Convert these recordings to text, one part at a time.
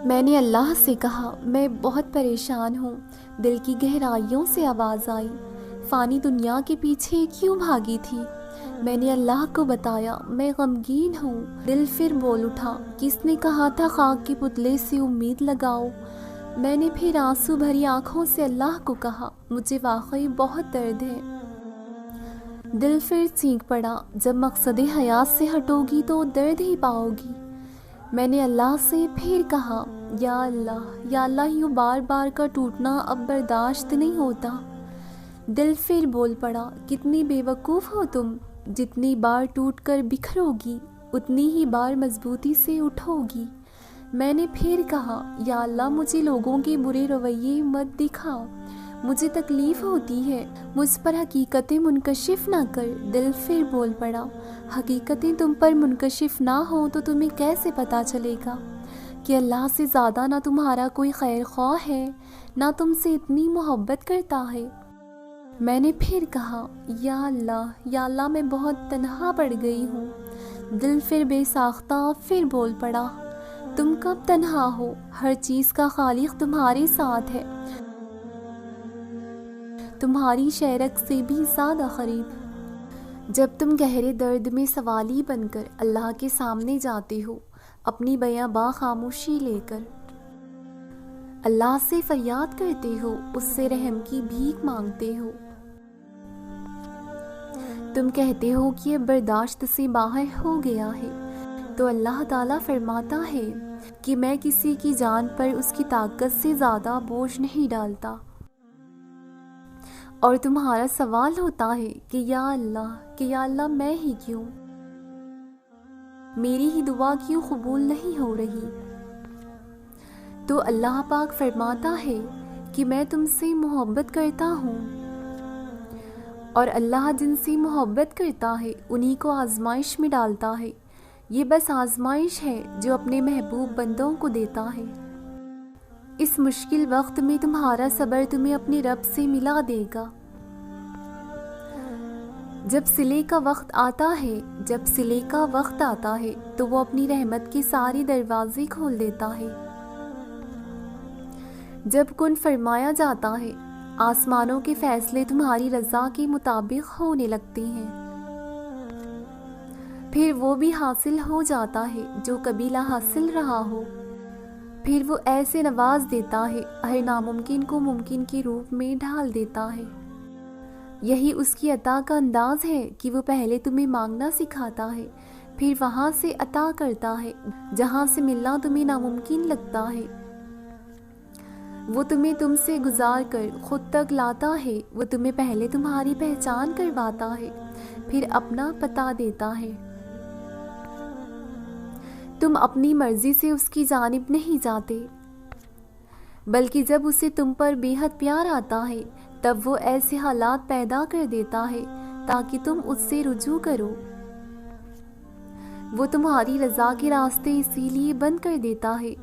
میں نے اللہ سے کہا میں بہت پریشان ہوں۔ دل کی گہرائیوں سے آواز آئی، فانی دنیا کے پیچھے کیوں بھاگی تھی؟ میں نے اللہ کو بتایا میں غمگین ہوں۔ دل پھر بول اٹھا، کس نے کہا تھا خاک کے پتلے سے امید لگاؤ؟ میں نے پھر آنسو بھری آنکھوں سے اللہ کو کہا، مجھے واقعی بہت درد ہے۔ دل پھر چینک پڑا، جب مقصد حیات سے ہٹو گی تو درد ہی پاؤ گی۔ میں نے اللہ سے پھر کہا، یا اللہ یوں بار بار کا ٹوٹنا اب برداشت نہیں ہوتا۔ دل پھر بول پڑا، کتنی بے وقوف ہو تم، جتنی بار ٹوٹ کر بکھرو گی اتنی ہی بار مضبوطی سے اٹھو گی۔ میں نے پھر کہا، یا اللہ مجھے لوگوں کے برے رویے مت دکھا، مجھے تکلیف ہوتی ہے، مجھ پر حقیقتیں منکشف نہ کر۔ دل پھر بول پڑا، حقیقتیں تم پر منکشف نہ ہوں تو تمہیں کیسے پتہ چلے گا کہ اللہ سے زیادہ نہ تمہارا کوئی خیر خواہ ہے، نہ تم سے اتنی محبت کرتا ہے۔ میں نے پھر کہا، یا اللہ میں بہت تنہا پڑ گئی ہوں۔ دل پھر بے ساختہ پھر بول پڑا، تم کب تنہا ہو، ہر چیز کا خالق تمہارے ساتھ ہے، تمہاری شیرک سے بھی زیادہ قریب۔ جب تم گہرے درد میں سوالی بن کر اللہ کے سامنے جاتے ہو، اپنی بیاباں خاموشی لے کر اللہ سے فریاد کرتے ہو، اس سے رحم کی بھیک مانگتے ہو، تم کہتے ہو کہ اب برداشت سے باہر ہو گیا ہے، تو اللہ تعالیٰ فرماتا ہے کہ میں کسی کی جان پر اس کی طاقت سے زیادہ بوجھ نہیں ڈالتا۔ اور تمہارا سوال ہوتا ہے کہ یا اللہ میں ہی کیوں، میری ہی دعا کیوں قبول نہیں ہو رہی؟ تو اللہ پاک فرماتا ہے کہ میں تم سے محبت کرتا ہوں، اور اللہ جن سے محبت کرتا ہے انہی کو آزمائش میں ڈالتا ہے۔ یہ بس آزمائش ہے جو اپنے محبوب بندوں کو دیتا ہے۔ اس مشکل وقت میں تمہارا صبر تمہیں اپنے رب سے ملا دے گا۔ جب صلے کا وقت آتا ہے تو وہ اپنی رحمت کے سارے دروازے کھول دیتا ہے۔ جب کن فرمایا جاتا ہے، آسمانوں کے فیصلے تمہاری رضا کے مطابق ہونے لگتے ہیں، پھر وہ بھی حاصل ہو جاتا ہے جو کبھی لا حاصل رہا ہو۔ پھر وہ ایسے نواز دیتا ہے، ہر ناممکن کو ممکن کے روپ میں ڈھال دیتا ہے۔ یہی اس کی عطا کا انداز ہے کہ وہ پہلے تمہیں مانگنا سکھاتا ہے، پھر وہاں سے عطا کرتا ہے جہاں سے ملنا تمہیں ناممکن لگتا ہے۔ وہ تمہیں تم سے گزار کر خود تک لاتا ہے، وہ تمہیں پہلے تمہاری پہچان کرواتا ہے، پھر اپنا پتہ دیتا ہے۔ تم اپنی مرضی سے اس کی جانب نہیں جاتے، بلکہ جب اسے تم پر بے حد پیار آتا ہے تب وہ ایسے حالات پیدا کر دیتا ہے تاکہ تم اس سے رجوع کرو۔ وہ تمہاری رضا کے راستے اسی لیے بند کر دیتا ہے،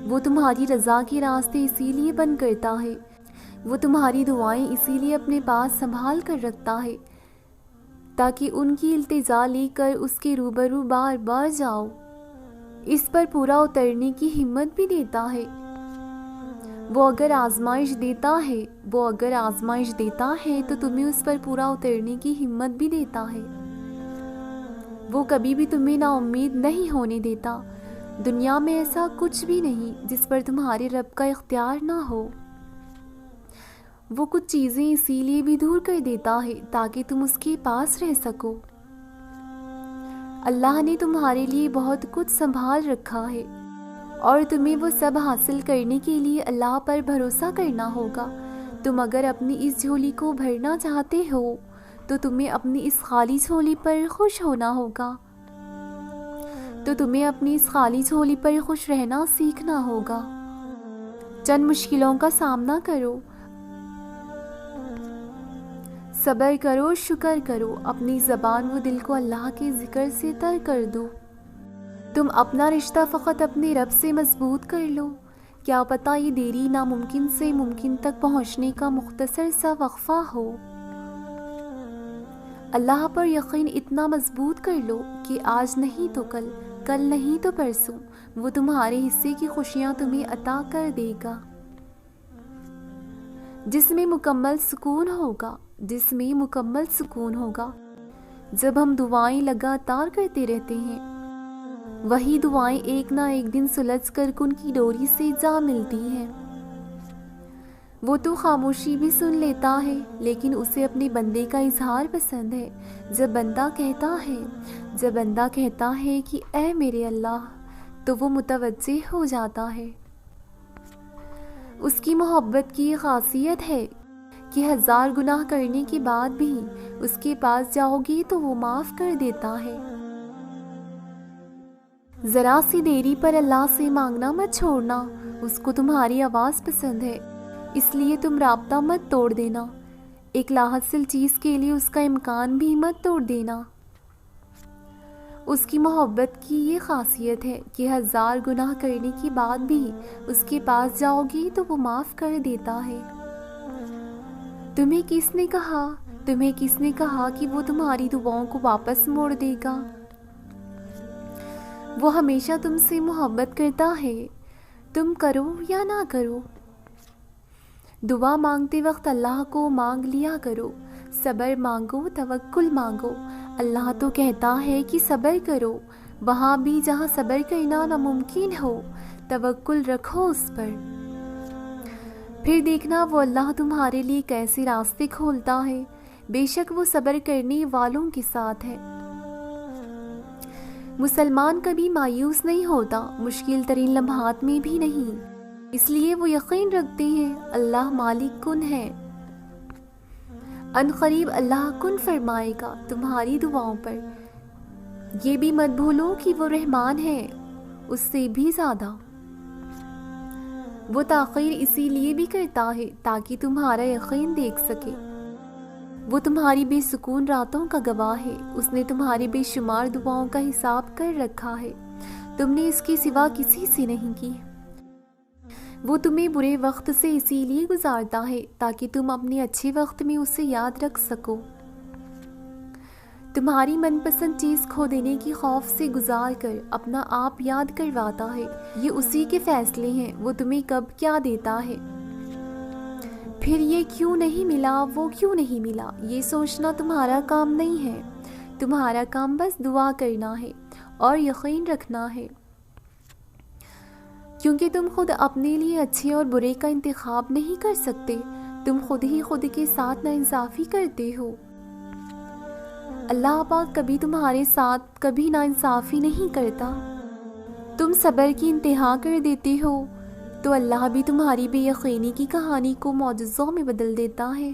وہ تمہاری رضا کے راستے اسی لیے بند کرتا ہے، وہ تمہاری دعائیں اسی لیے اپنے پاس سنبھال کر رکھتا ہے تاکہ ان کی التجا لے کر اس کے روبرو بار بار جاؤ۔ اس پر پورا اترنے کی ہمت بھی دیتا ہے۔ وہ اگر آزمائش دیتا ہے تو تمہیں اس پر پورا اترنے کی ہمت بھی دیتا ہے۔ وہ کبھی بھی تمہیں نا امید نہیں ہونے دیتا۔ دنیا میں ایسا کچھ بھی نہیں جس پر تمہارے رب کا اختیار نہ ہو۔ وہ کچھ چیزیں اسی لیے بھی دور کر دیتا ہے تاکہ تم اس کے پاس رہ سکو۔ اللہ نے تمہارے لیے بہت کچھ سنبھال رکھا ہے، اور تمہیں وہ سب حاصل کرنے کے لیے اللہ پر بھروسہ کرنا ہوگا۔ تم اگر اپنی اس جھولی کو بھرنا چاہتے ہو تو تمہیں اپنی اس خالی جھولی پر خوش ہونا ہوگا، خوش رہنا سیکھنا ہوگا۔ چند مشکلوں کا سامنا کرو، صبر کرو، شکر کرو، اپنی زبان و دل کو اللہ کے ذکر سے تر کر دو۔ تم اپنا رشتہ فقط اپنے رب سے مضبوط کر لو، کیا پتہ یہ دیری ناممکن سے ممکن تک پہنچنے کا مختصر سا وقفہ ہو۔ اللہ پر یقین اتنا مضبوط کر لو کہ آج نہیں تو کل کل نہیں تو پرسوں وہ تمہارے حصے کی خوشیاں تمہیں عطا کر دے گا، جس میں مکمل سکون ہوگا۔ جب ہم دعائیں لگاتار کرتے رہتے ہیں، وہی دعائیں ایک نہ ایک دن سلجھ کر کن کی ڈوری سے جا ملتی ہیں۔ وہ تو خاموشی بھی سن لیتا ہے، لیکن اسے اپنے بندے کا اظہار پسند ہے۔ جب بندہ کہتا ہے کہ اے میرے اللہ، تو وہ متوجہ ہو جاتا ہے۔ اس کی محبت کی یہ خاصیت ہے کہ 1000 گناہ کرنے کے بعد بھی اس کے پاس جاؤ گی تو وہ معاف کر دیتا ہے۔ ذرا سی دیری پر اللہ سے مانگنا مت چھوڑنا، اس کو تمہاری آواز پسند ہے، اس لیے تم رابطہ مت توڑ دینا۔ ایک لاحاصل چیز کے لیے اس کا امکان بھی مت توڑ دینا۔ اس کی محبت کی یہ خاصیت ہے کہ 1000 گناہ کرنے کے بعد بھی اس کے پاس جاؤ گی تو وہ معاف کر دیتا ہے۔ تمہیں کس نے کہا کہ وہ تمہاری دعاؤں کو واپس موڑ دے گا؟ وہ ہمیشہ تم سے محبت کرتا ہے، تم کرو یا نہ کرو۔ دعا مانگتے وقت اللہ کو مانگ لیا کرو، صبر مانگو، توکل مانگو۔ اللہ تو کہتا ہے کہ صبر کرو، وہاں بھی جہاں صبر کرنا ناممکن ہو، توکل رکھو اس پر۔ پھر دیکھنا وہ اللہ تمہارے لیے کیسے راستے کھولتا ہے، بے شک وہ صبر کرنے والوں کے ساتھ ہے۔ مسلمان کبھی مایوس نہیں ہوتا، مشکل ترین لمحات میں بھی نہیں، اس لیے وہ یقین رکھتے ہیں اللہ مالک کن ہے، ان قریب اللہ کن فرمائے گا تمہاری دعاؤں پر۔ یہ بھی مت بھولو کہ وہ رحمان ہے، اس سے بھی زیادہ۔ وہ تاخیر اسی لیے بھی کرتا ہے تاکہ تمہارا یقین دیکھ سکے۔ وہ تمہاری بے سکون راتوں کا گواہ ہے، اس نے تمہاری بے شمار دعاؤں کا حساب کر رکھا ہے، تم نے اس کے سوا کسی سے نہیں کی۔ وہ تمہیں برے وقت سے اسی لیے گزارتا ہے تاکہ تم اپنے اچھے وقت میں اسے یاد رکھ سکو۔ تمہاری من پسند چیز کھو دینے کی خوف سے گزار کر اپنا آپ یاد کرواتا ہے، یہ اسی کے فیصلے ہیں، وہ تمہیں کب کیا دیتا ہے، پھر یہ کیوں نہیں ملا، وہ کیوں نہیں ملا، یہ سوچنا تمہارا کام نہیں ہے۔ تمہارا کام بس دعا کرنا ہے اور یقین رکھنا ہے، کیونکہ تم خود اپنے لیے اچھے اور برے کا انتخاب نہیں کر سکتے، تم خود ہی خود کے ساتھ ناانصافی کرتے ہو۔ اللہ پاک کبھی تمہارے ساتھ کبھی ناانصافی نہیں کرتا۔ تم صبر کی انتہا کر دیتے ہو تو اللہ بھی تمہاری بے یقینی کی کہانی کو معجزوں میں بدل دیتا ہے۔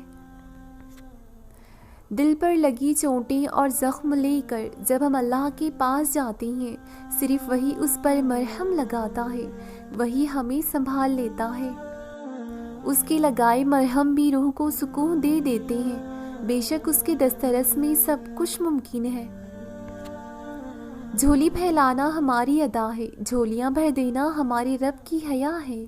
دل پر لگی چوٹیں اور زخم لے کر جب ہم اللہ کے پاس جاتے ہیں، صرف وہی اس پر مرہم لگاتا ہے، وہی ہمیں سنبھال لیتا ہے۔ اس کے لگائے مرہم بھی روح کو سکون دے دیتے ہیں، بے شک اس کے دسترس میں سب کچھ ممکن ہے۔ جھولی پھیلانا ہماری ادا ہے، جھولیاں بھر دینا ہمارے رب کی حیا ہے۔